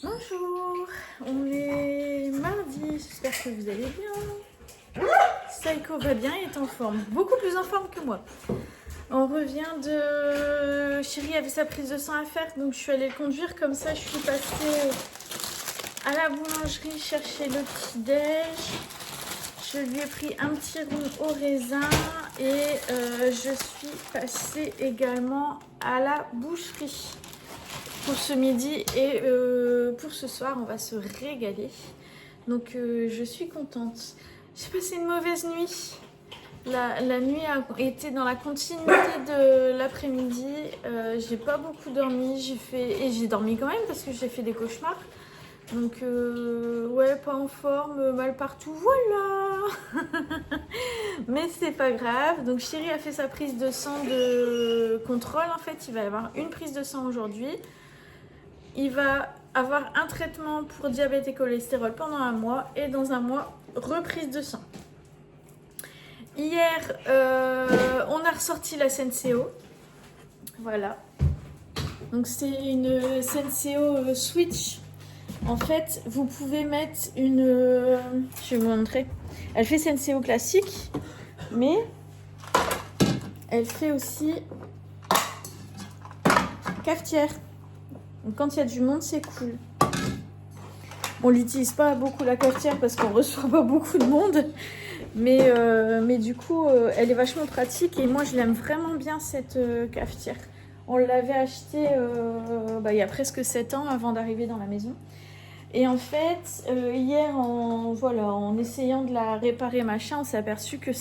Bonjour, on est mardi, j'espère que vous allez bien. Saiko va bien, il est en forme, beaucoup plus en forme que moi. On revient de... Chérie avait sa prise de sang à faire, donc je suis allée le conduire, comme ça je suis passée à la boulangerie chercher le petit-déj. Je lui ai pris un petit rond au raisin et je suis passée également à la boucherie. Pour ce midi et pour ce soir, on va se régaler. Donc je suis contente. J'ai passé une mauvaise nuit. La nuit a été dans la continuité de l'après-midi. J'ai pas beaucoup dormi. J'ai dormi quand même parce que j'ai fait des cauchemars. Donc ouais, pas en forme, mal partout, voilà. Mais c'est pas grave. Donc Chéri a fait sa prise de sang de contrôle. En fait, il va y avoir une prise de sang aujourd'hui. Il va avoir un traitement pour diabète et cholestérol pendant un mois et dans un mois, reprise de sang. Hier, on a ressorti la Senseo. Voilà. Donc c'est une Senseo Switch. En fait, vous pouvez mettre une... je vais vous montrer. Elle fait Senseo classique, mais elle fait aussi cafetière. Donc quand il y a du monde, c'est cool. On l'utilise pas beaucoup la cafetière parce qu'on reçoit pas beaucoup de monde. Mais du coup, elle est vachement pratique et moi, je l'aime vraiment bien cette cafetière. On l'avait achetée il y a presque 7 ans avant d'arriver dans la maison. Et en fait, hier, en essayant de la réparer, machin, on s'est aperçu que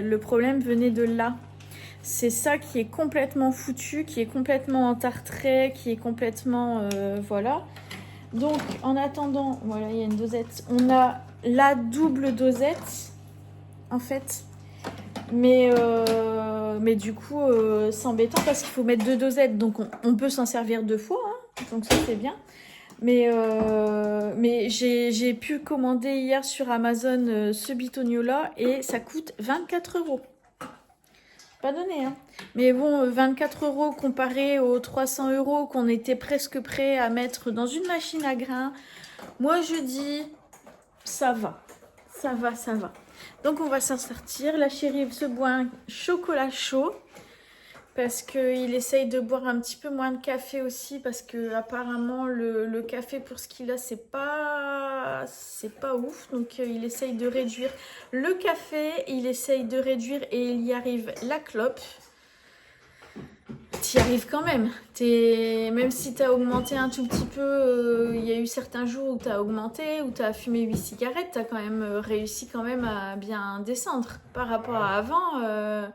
le problème venait de là. C'est ça qui est complètement foutu, qui est complètement entartré, qui est complètement... voilà. Donc, en attendant, voilà, il y a une dosette. On a la double dosette, en fait. Mais du coup, c'est embêtant parce qu'il faut mettre 2 dosettes. Donc, on peut s'en servir 2 fois. Hein, donc, ça, c'est bien. Mais j'ai pu commander hier sur Amazon ce bitonio-là et ça coûte 24 €. Pas donné, hein. Mais bon, 24 € comparé aux 300 € qu'on était presque prêt à mettre dans une machine à grains. Moi, je dis, ça va. Ça va, ça va. Donc, on va s'en sortir. La chérie se boit un chocolat chaud. Parce qu'il essaye de boire un petit peu moins de café aussi. Parce que apparemment le café, pour ce qu'il a, c'est pas ouf. Donc, il essaye de réduire le café. Il essaye de réduire et il y arrive la clope. T'y arrives quand même. Même si t'as augmenté un tout petit peu, il y a eu certains jours où t'as augmenté, où t'as fumé 8 cigarettes, t'as quand même réussi quand même à bien descendre. Par rapport à avant,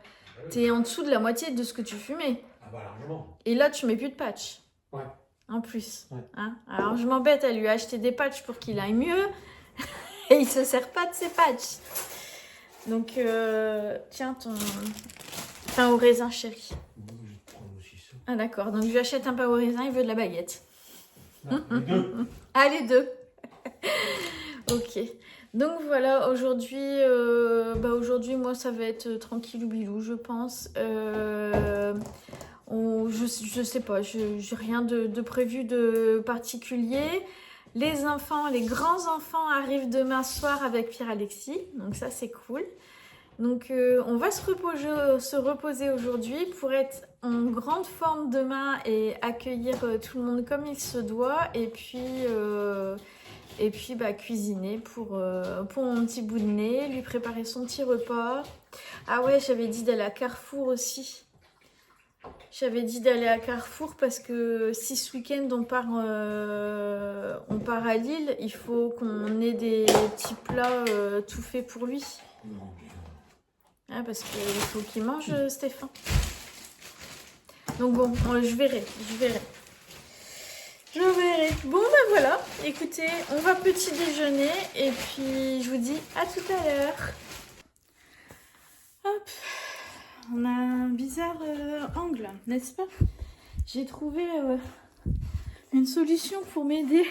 t'es en dessous de la moitié de ce que tu fumais. Ah bah largement. Et là, tu mets plus de patch. Ouais. En plus. Ouais. Hein, alors je m'embête à lui acheter des patchs pour qu'il aille mieux. Et il se sert pas de ses patchs. Donc, tiens ton pain au raisin, chérie. Ah d'accord, donc je lui achète un pain au raisin, il veut de la baguette. Non, les deux. Ah, les deux. Ok. Donc voilà, aujourd'hui, moi ça va être tranquille ou bilou, je pense. Je sais pas, j'ai rien de prévu de particulier. Les enfants, les grands enfants arrivent demain soir avec Pierre-Alexis, donc ça c'est cool. Donc on va se reposer aujourd'hui pour être en grande forme demain et accueillir tout le monde comme il se doit. Et puis cuisiner pour mon petit bout de nez, lui préparer son petit repas. Ah ouais, j'avais dit d'aller à Carrefour aussi. J'avais dit d'aller à Carrefour parce que si ce week-end on part à Lille, il faut qu'on ait des petits plats tout faits pour lui. Ah, parce qu'il faut qu'il mange, Stéphane. Donc bon, je verrai. Bon ben voilà, écoutez, on va petit déjeuner et puis je vous dis à tout à l'heure. Hop, on a un bizarre angle, n'est-ce pas? J'ai trouvé une solution pour m'aider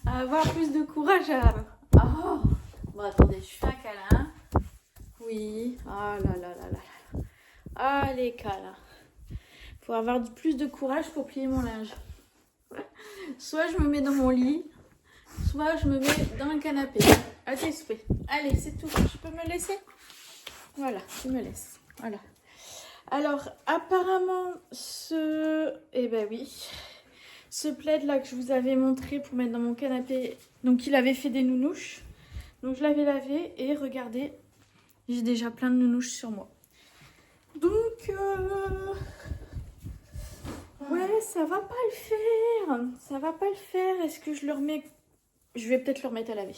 à avoir plus de courage à... Oh, bon attendez, je fais un câlin. Oui, ah là là là là. Allez, câlin. Pour avoir plus de courage pour plier mon linge. Soit je me mets dans mon lit, soit je me mets dans le canapé. À tes souhaits. Allez, c'est tout. Je peux me laisser? Voilà, tu me laisses. Voilà. Alors, apparemment, eh ben oui, ce plaid là que je vous avais montré pour mettre dans mon canapé, donc il avait fait des nounouches. Donc je l'avais lavé et regardez, j'ai déjà plein de nounouches sur moi. Donc, ouais, ça va pas le faire. Ça va pas le faire. Est-ce que je le remets? Je vais peut-être le remettre à laver.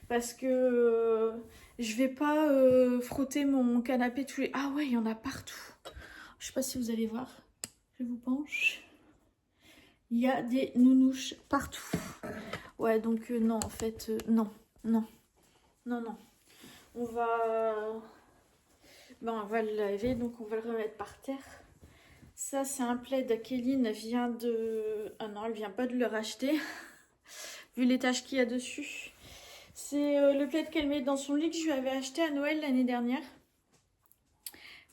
Parce que je vais pas frotter mon canapé tous les... Ah ouais, il y en a partout. Je sais pas si vous allez voir. Je vous penche. Il y a des nounouches partout. Ouais, donc non, en fait, non. Non. Non, non. On va... Ben, on va le laver, donc on va le remettre par terre. Ça, c'est un plaid. Kéline vient de... Ah non, elle vient pas de le racheter. Vu les taches qu'il y a dessus. C'est le plaid qu'elle met dans son lit que je lui avais acheté à Noël l'année dernière.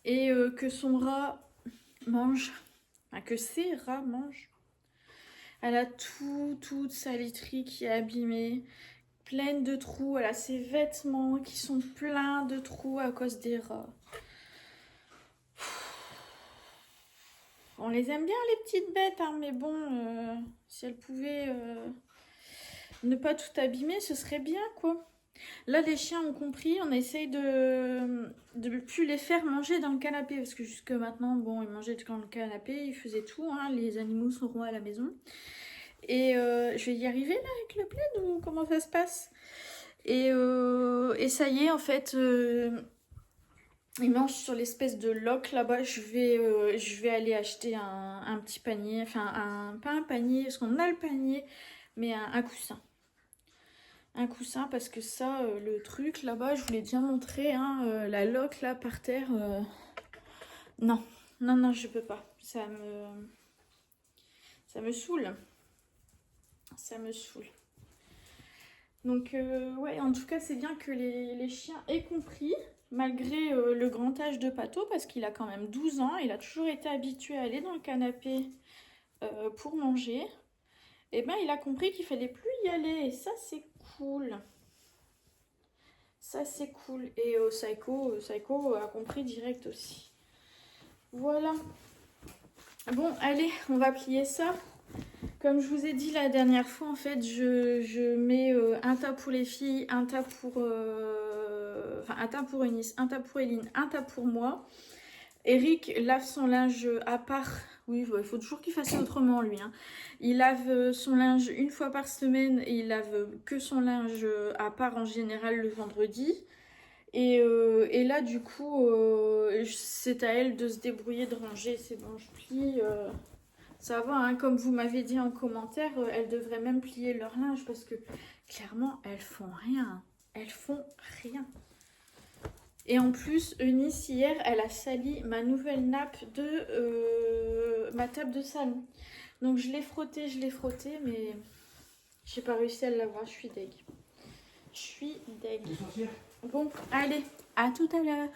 Et que son rat mange. Enfin, que ses rats mangent. Elle a toute sa literie qui est abîmée. Pleine de trous. Elle a ses vêtements qui sont pleins de trous à cause des rats. On les aime bien les petites bêtes, hein, mais bon, si elles pouvaient ne pas tout abîmer, ce serait bien, quoi. Là, les chiens ont compris, on essaye de plus les faire manger dans le canapé, parce que jusque maintenant, bon, ils mangeaient dans le canapé, ils faisaient tout, hein, les animaux sont rois à la maison. Et je vais y arriver, là, avec le plaid, ou comment ça se passe? Et ça y est, en fait... ils mangent sur l'espèce de loc là-bas. Je vais aller acheter un petit panier. Enfin, pas un panier, parce qu'on a le panier, mais un coussin. Un coussin, parce que ça, le truc là-bas, je vous l'ai déjà montré, hein, la loc là par terre. Non, non, non, je peux pas. Ça me saoule. Ça me saoule. Donc, ouais, en tout cas, c'est bien que les chiens aient compris. Malgré le grand âge de Pato, parce qu'il a quand même 12 ans, il a toujours été habitué à aller dans le canapé pour manger. Et ben il a compris qu'il fallait plus y aller, et ça c'est cool. Ça c'est cool. Et Psycho a compris direct aussi. Voilà. Bon, allez, on va plier ça. Comme je vous ai dit la dernière fois, en fait, je mets un tas pour les filles, un tas pour... Enfin, un tas pour Eunice, un tas pour Eline, un tas pour moi. Eric lave son linge à part. Oui, il faut toujours qu'il fasse autrement, lui. Hein. Il lave son linge une fois par semaine et il lave que son linge à part en général le vendredi. Et là, du coup, c'est à elle de se débrouiller, de ranger. C'est bon, je plie. Ça va, hein, comme vous m'avez dit en commentaire, elles devraient même plier leur linge parce que clairement, elles font rien. Elles font rien. Et en plus, Eunice, hier, elle a sali ma nouvelle nappe de ma table de salon. Donc je l'ai frottée, mais j'ai pas réussi à l'avoir. Je suis deg. Je suis deg. Bon, allez, à tout à l'heure.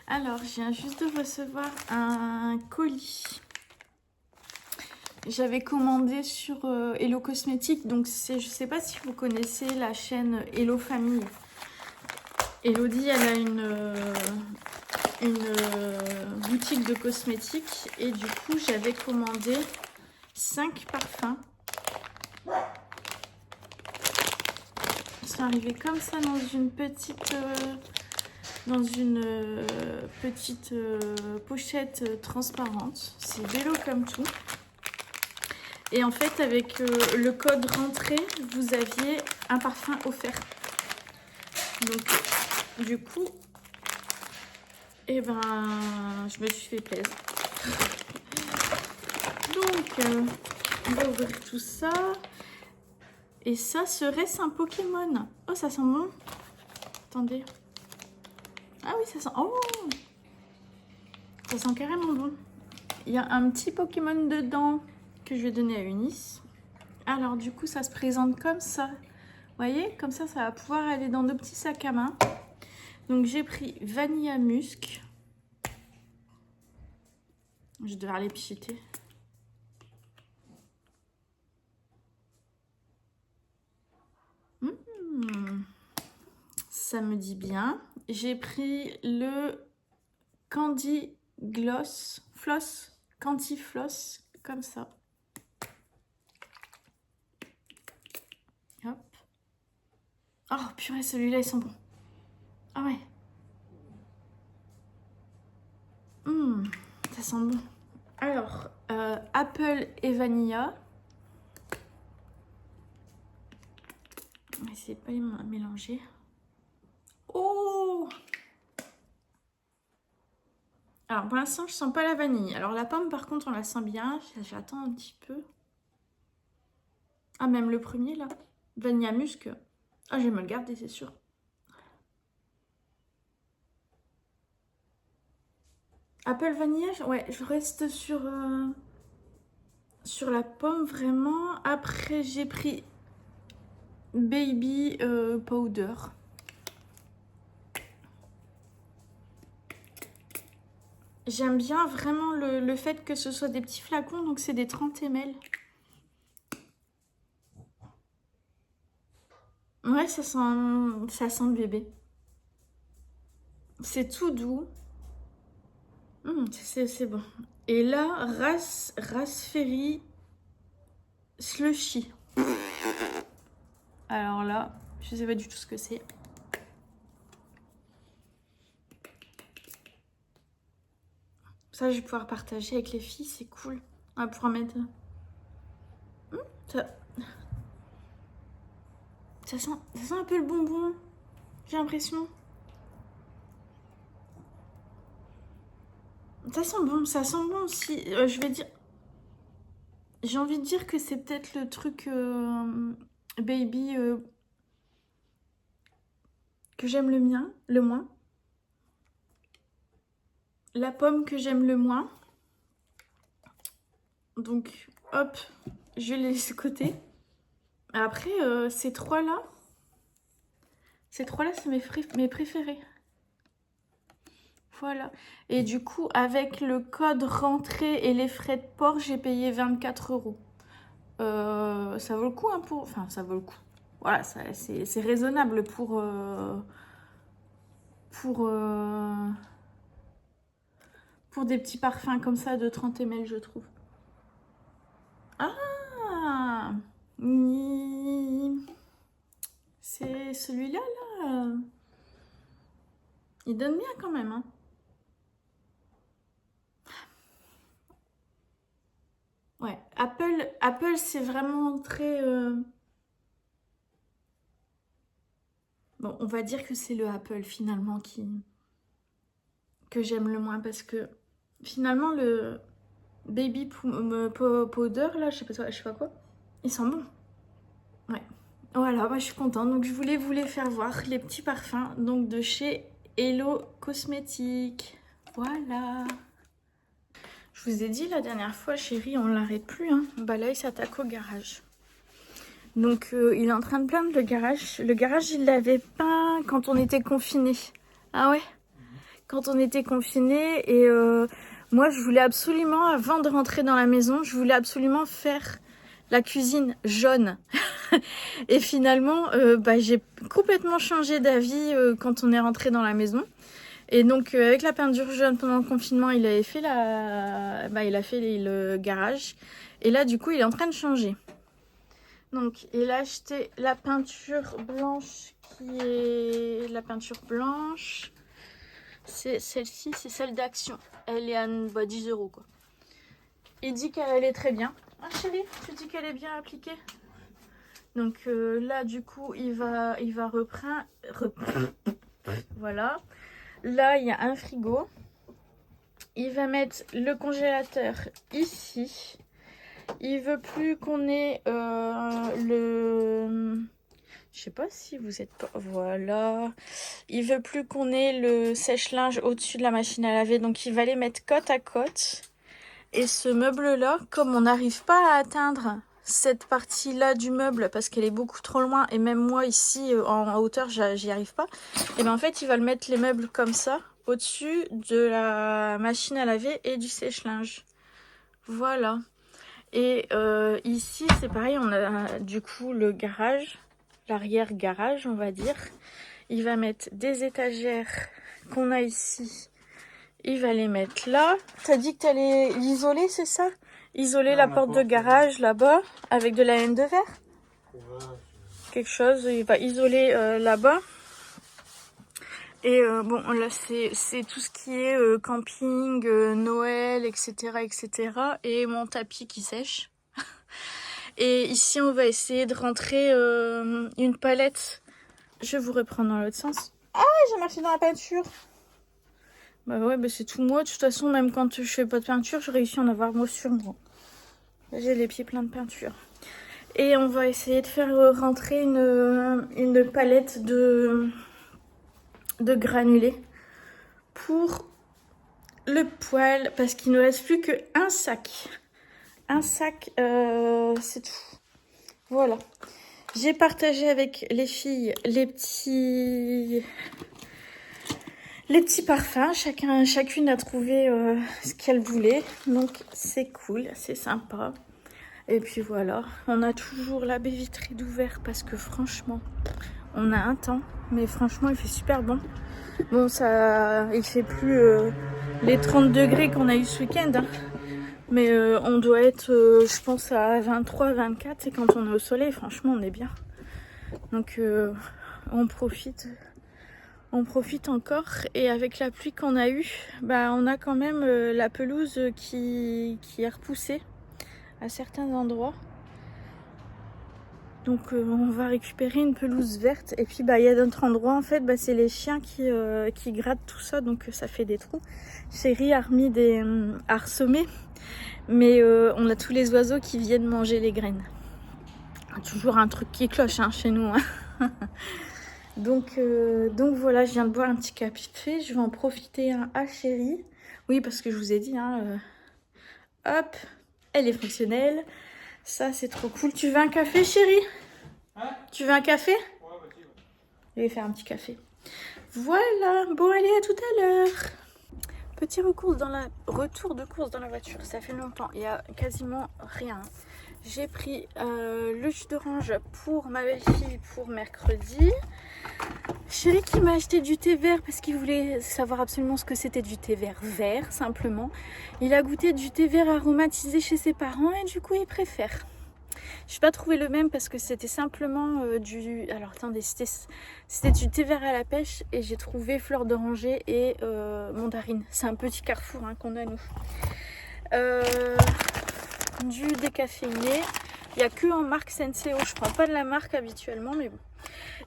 Alors, je viens juste de recevoir un colis. J'avais commandé sur Hello Cosmétiques. Donc, je sais pas si vous connaissez la chaîne Hello Famille. Elodie, elle a une boutique de cosmétiques et du coup, j'avais commandé 5 parfums. Ils sont arrivés comme ça dans une petite, pochette transparente. C'est vélo comme tout. Et en fait, avec le code rentrée, vous aviez un parfum offert. Donc, du coup, eh ben, je me suis fait plaisir. Donc, on va ouvrir tout ça. Et ça, serait-ce un Pokémon? Oh, ça sent bon. Attendez. Ah oui, ça sent... Oh! Ça sent carrément bon. Il y a un petit Pokémon dedans que je vais donner à Eunice. Alors, du coup, ça se présente comme ça. Vous voyez? Comme ça, ça va pouvoir aller dans nos petits sacs à main. Donc, j'ai pris Vanilla Musc. Je vais devoir les picheter. ça me dit bien. J'ai pris le Candy Floss, Candy Floss, comme ça. Hop. Oh purée, celui-là, il sent bon. Ah ouais. Ça sent bon. Alors, Apple et Vanilla. On va essayer de pas les mélanger. Oh! Alors, pour l'instant, je sens pas la vanille. Alors, la pomme, par contre, on la sent bien. J'attends un petit peu. Ah, même le premier, là. Vanilla musc. Ah, je vais me le garder, c'est sûr. Apple vanilla, ouais, je reste sur la pomme, vraiment. Après, j'ai pris Baby Powder. J'aime bien vraiment le fait que ce soit des petits flacons, donc c'est des 30 ml. Ouais, ça sent le bébé. C'est tout doux. C'est bon. Et là, Raspberry Slushy. Alors là, je sais pas du tout ce que c'est. Ça, je vais pouvoir partager avec les filles, c'est cool. On va pouvoir mettre... Ça sent un peu le bonbon, j'ai l'impression. Ça sent bon aussi. Je vais dire... J'ai envie de dire que c'est peut-être le truc baby que j'aime le moins. La pomme que j'aime le moins. Donc, hop, je les laisse de côté. Après, ces trois-là, c'est mes préférés. Voilà. Et du coup, avec le code rentrée et les frais de port, j'ai payé 24 €. Ça vaut le coup, hein, Enfin, ça vaut le coup. Voilà, c'est raisonnable pour des petits parfums comme ça de 30 ml, je trouve. Ah, c'est celui-là, là. Il donne bien quand même, hein. Ouais, Apple c'est vraiment très... Bon, on va dire que c'est le Apple finalement que j'aime le moins parce que finalement le Baby Powder là, je sais pas quoi, il sent bon. Ouais. Voilà, moi je suis contente. Donc je voulais vous les faire voir, les petits parfums donc de chez Hello Cosmetics. Voilà. Je vous ai dit la dernière fois, chérie, on l'arrête plus, hein. Bah là, il s'attaque au garage. Donc, il est en train de plaindre le garage. Le garage, il l'avait peint quand on était confinés. Ah ouais? Quand on était confinés. Et moi, je voulais absolument, avant de rentrer dans la maison, je voulais absolument faire la cuisine jaune. Et finalement, j'ai complètement changé d'avis quand on est rentré dans la maison. Et donc avec la peinture jaune pendant le confinement, il avait fait le garage. Et là du coup il est en train de changer. Donc il a acheté la peinture blanche qui est la peinture blanche. C'est celle-ci, c'est celle d'Action. Elle est à 10 € quoi. Il dit qu'elle est très bien. Ah chérie, tu dis qu'elle est bien appliquée. Donc là du coup il va reprendre. Voilà. Là, il y a un frigo. Il va mettre le congélateur ici. Il veut plus qu'on ait le... Je sais pas si vous êtes pas... Voilà. Il veut plus qu'on ait le sèche-linge au-dessus de la machine à laver. Donc, il va les mettre côte à côte. Et ce meuble-là, comme on n'arrive pas à atteindre cette partie-là du meuble parce qu'elle est beaucoup trop loin et même moi ici en hauteur j'y arrive pas, et bien en fait il va le mettre les meubles comme ça au-dessus de la machine à laver et du sèche-linge. Voilà. Et ici c'est pareil, on a du coup le garage, l'arrière garage on va dire. Il va mettre des étagères qu'on a ici. Il va les mettre là. T'as dit que t'allais l'isoler, c'est ça? Isoler Non, la la porte de porte, garage là-bas avec de la laine de verre. Ouais, Quelque chose. Il va isoler là-bas. Et bon, là, c'est tout ce qui est camping, Noël, etc., etc. Et mon tapis qui sèche. Et ici, on va essayer de rentrer une palette. Je vais vous reprendre dans l'autre sens. Ah, j'ai marché dans la peinture. Bah ouais, bah c'est tout moi. De toute façon, même quand je fais pas de peinture, je réussis à en avoir moi sur moi. J'ai les pieds pleins de peinture. Et on va essayer de faire rentrer une palette de granulés pour le poêle. Parce qu'il ne reste plus qu'un sac. Un sac, c'est tout. Voilà. J'ai partagé avec les filles les petits parfums. Chacune a trouvé ce qu'elle voulait. Donc c'est cool, c'est sympa. Et puis voilà, on a toujours la baie vitrée d'ouvert parce que franchement, on a un temps. Mais franchement, il fait super bon. Bon, il fait plus les 30 degrés qu'on a eu ce week-end. Hein. Mais on doit être, je pense, à 23, 24. Et quand on est au soleil, franchement, on est bien. Donc on profite encore. Et avec la pluie qu'on a eue, bah, on a quand même la pelouse qui est repoussée à certains endroits. Donc on va récupérer une pelouse verte. Et puis bah, il y a d'autres endroits en fait, bah, c'est les chiens qui grattent tout ça, donc ça fait des trous. Chérie a remis a ressemé, mais on a tous les oiseaux qui viennent manger les graines. Toujours un truc qui cloche hein, chez nous. Hein. Donc voilà, je viens de boire un petit café. Je vais en profiter à Chérie. Oui, parce que je vous ai dit, hein, hop, elle est fonctionnelle. Ça, c'est trop cool. Tu veux un café, chérie? Hein? Tu veux un café? ouais, vas-y, ouais. Je vais faire un petit café. Voilà, bon, allez, à tout à l'heure. Petit retour de course dans la voiture. Ça fait longtemps, il y a quasiment rien. J'ai pris le jus d'orange pour ma belle-fille pour mercredi. Chérie qui m'a acheté du thé vert parce qu'il voulait savoir absolument ce que c'était du thé vert, simplement. Il a goûté du thé vert aromatisé chez ses parents et du coup il préfère. Je n'ai pas trouvé le même parce que c'était simplement Alors attendez, c'était du thé vert à la pêche et j'ai trouvé fleur d'oranger et mandarine. C'est un petit carrefour hein, qu'on a nous. Du décaféiné. Il n'y a que en marque Senseo. Je ne prends pas de la marque habituellement, mais bon.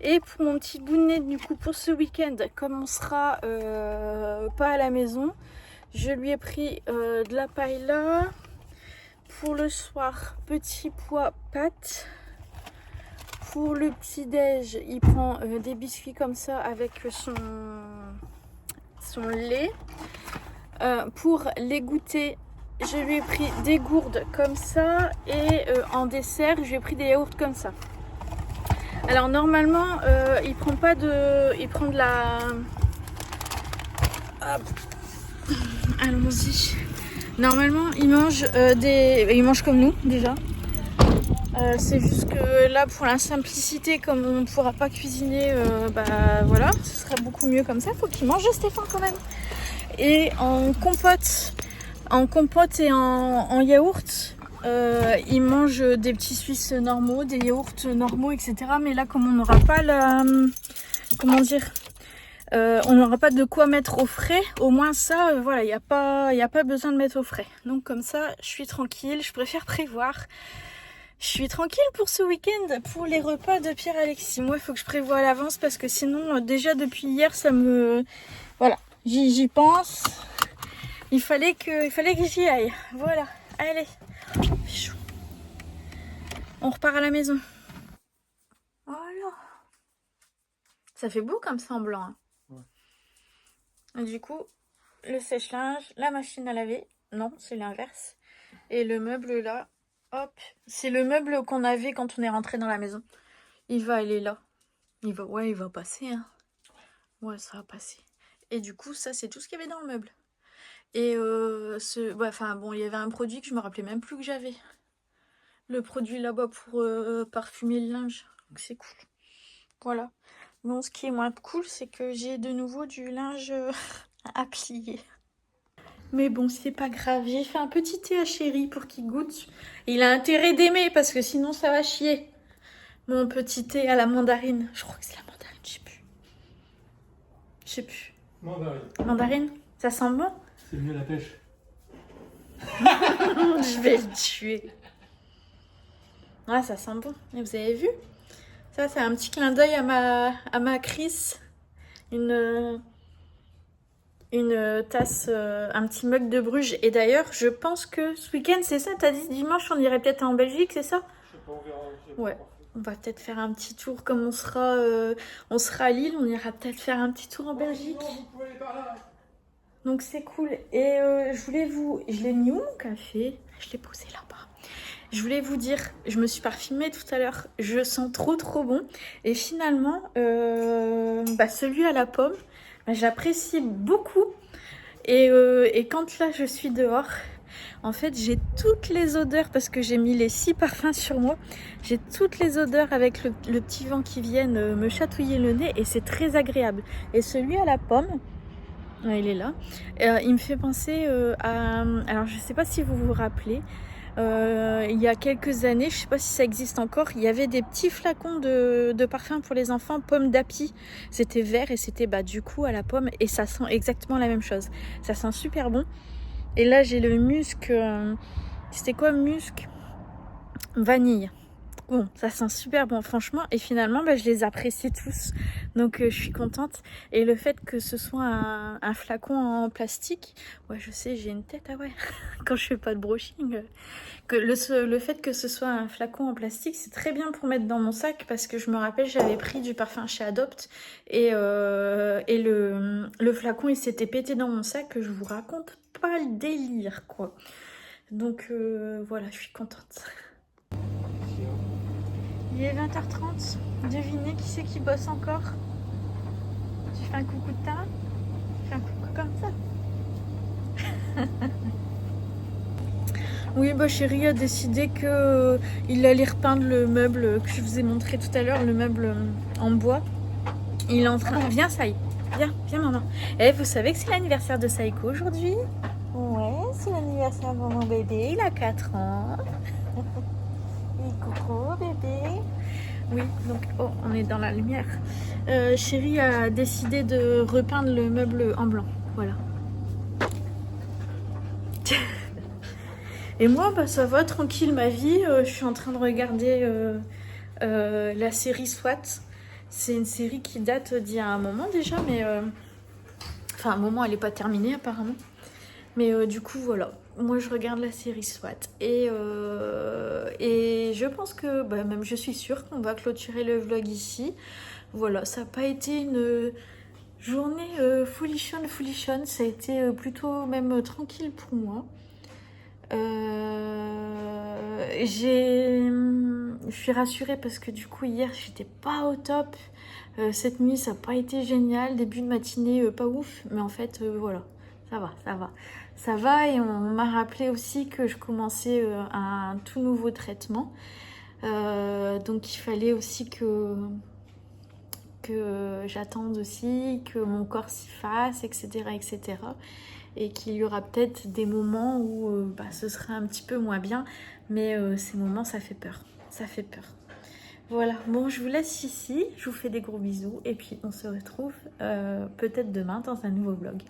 Et pour mon petit bout de nez, du coup, pour ce week-end, comme on sera pas à la maison, je lui ai pris de la paella. Pour le soir, petit pois pâtes. Pour le petit déj, il prend des biscuits comme ça avec son lait. Pour les goûters, je lui ai pris des gourdes comme ça et en dessert, je lui ai pris des yaourts comme ça. Alors normalement, il prend de la. Hop. Allons-y. Normalement, il mange comme nous déjà. C'est juste que là, pour la simplicité, comme on ne pourra pas cuisiner, bah voilà, ce serait beaucoup mieux comme ça. Faut qu'il mange Stéphane quand même. Et en compote et en yaourt, il mange des petits Suisses normaux, des yaourts normaux, etc. Mais là, comme on n'aura pas comment dire, on n'aura pas de quoi mettre au frais. Au moins ça, voilà, il n'y a pas besoin de mettre au frais. Donc comme ça, je suis tranquille. Je préfère prévoir. Je suis tranquille pour ce week-end, pour les repas de Pierre-Alexis. Moi, il faut que je prévoie à l'avance parce que sinon, déjà depuis hier, ça me... Voilà, j'y pense. Il fallait que j'y aille. Voilà, allez. On repart à la maison. Voilà. Ça fait beau comme ça en blanc. Hein. Ouais. Et du coup, le sèche-linge, la machine à laver. Non, c'est l'inverse. Et le meuble là, hop. C'est le meuble qu'on avait quand on est rentré dans la maison. Il va aller là. Il va passer. Hein. Ouais, ça va passer. Et du coup, ça, c'est tout ce qu'il y avait dans le meuble. Et bon, il y avait un produit que je me rappelais même plus que j'avais. Le produit là-bas pour parfumer le linge. Donc c'est cool. Voilà. Bon, ce qui est moins cool, c'est que j'ai de nouveau du linge à plier. Mais bon, c'est pas grave. J'ai fait un petit thé à Chéri pour qu'il goûte. Il a intérêt d'aimer parce que sinon ça va chier. Mon petit thé à la mandarine. Je crois que c'est la mandarine, je sais plus. Je sais plus. Mandarine. Mandarine? Ça sent bon? C'est mieux la pêche. Je vais le tuer. Ah, ça sent bon. Et vous avez vu? Ça, c'est un petit clin d'œil à ma Chris. Une tasse, un petit mug de Bruges. Et d'ailleurs, je pense que ce week-end, c'est ça? T'as dit dimanche, on irait peut-être en Belgique, c'est ça? Je sais pas, on verra. Ouais. On va peut-être faire un petit tour. Comme on sera à Lille, on ira peut-être faire un petit tour en Belgique. Non, vous pouvez aller par là. Donc c'est cool. Et je l'ai mis où mon café? Je l'ai posé là-bas. Je voulais vous dire, je me suis parfumée tout à l'heure. Je sens trop bon. Et finalement, celui à la pomme, j'apprécie beaucoup. Et quand là je suis dehors, en fait j'ai toutes les odeurs parce que j'ai mis les 6 parfums sur moi. J'ai toutes les odeurs avec le petit vent qui vient me chatouiller le nez et c'est très agréable. Et celui à la pomme, il est là, il me fait penser à... Alors je sais pas si vous vous rappelez, il y a quelques années, je sais pas si ça existe encore, il y avait des petits flacons de parfum pour les enfants, pomme d'api. C'était vert et c'était du coup à la pomme et ça sent exactement la même chose. Ça sent super bon. Et là j'ai le musc, c'était quoi musc? Vanille. Bon, ça sent super bon franchement et finalement je les apprécie tous donc je suis contente et le fait que ce soit un flacon en plastique, ouais je sais j'ai une tête quand je fais pas de brushing, que le fait que ce soit un flacon en plastique c'est très bien pour mettre dans mon sac parce que je me rappelle j'avais pris du parfum chez Adopt et le flacon il s'était pété dans mon sac, que je vous raconte pas le délire quoi. Donc voilà, je suis contente. Il est 20h30. Devinez qui c'est qui bosse encore? Tu fais un coucou de ta main? Tu fais un coucou comme ça? Oui, Chéri a décidé que il allait repeindre le meuble que je vous ai montré tout à l'heure, le meuble en bois. Il est en train... Viens, Saï. Viens, maman. Et vous savez que c'est l'anniversaire de Saïko aujourd'hui? Ouais, c'est l'anniversaire de mon bébé. Il a 4 ans. Et coucou, bébé. Oui, donc on est dans la lumière. Chéri a décidé de repeindre le meuble en blanc. Voilà. Et moi, ça va, tranquille ma vie. Je suis en train de regarder la série SWAT. C'est une série qui date d'il y a un moment déjà, mais... Enfin, un moment, elle n'est pas terminée apparemment. Mais du coup, voilà. Moi, je regarde la série SWAT. Et je pense que, même je suis sûre qu'on va clôturer le vlog ici. Voilà, ça n'a pas été une journée folichonne. Ça a été plutôt même tranquille pour moi. Je suis rassurée parce que du coup, hier, j'étais pas au top. Cette nuit, ça n'a pas été génial. Début de matinée, pas ouf. Mais en fait, voilà, ça va. Ça va et on m'a rappelé aussi que je commençais un tout nouveau traitement. Donc il fallait aussi que j'attende aussi, que mon corps s'y fasse, etc. Et qu'il y aura peut-être des moments où ce sera un petit peu moins bien. Mais ces moments, ça fait peur. Voilà, bon, je vous laisse ici. Je vous fais des gros bisous. Et puis on se retrouve peut-être demain dans un nouveau vlog.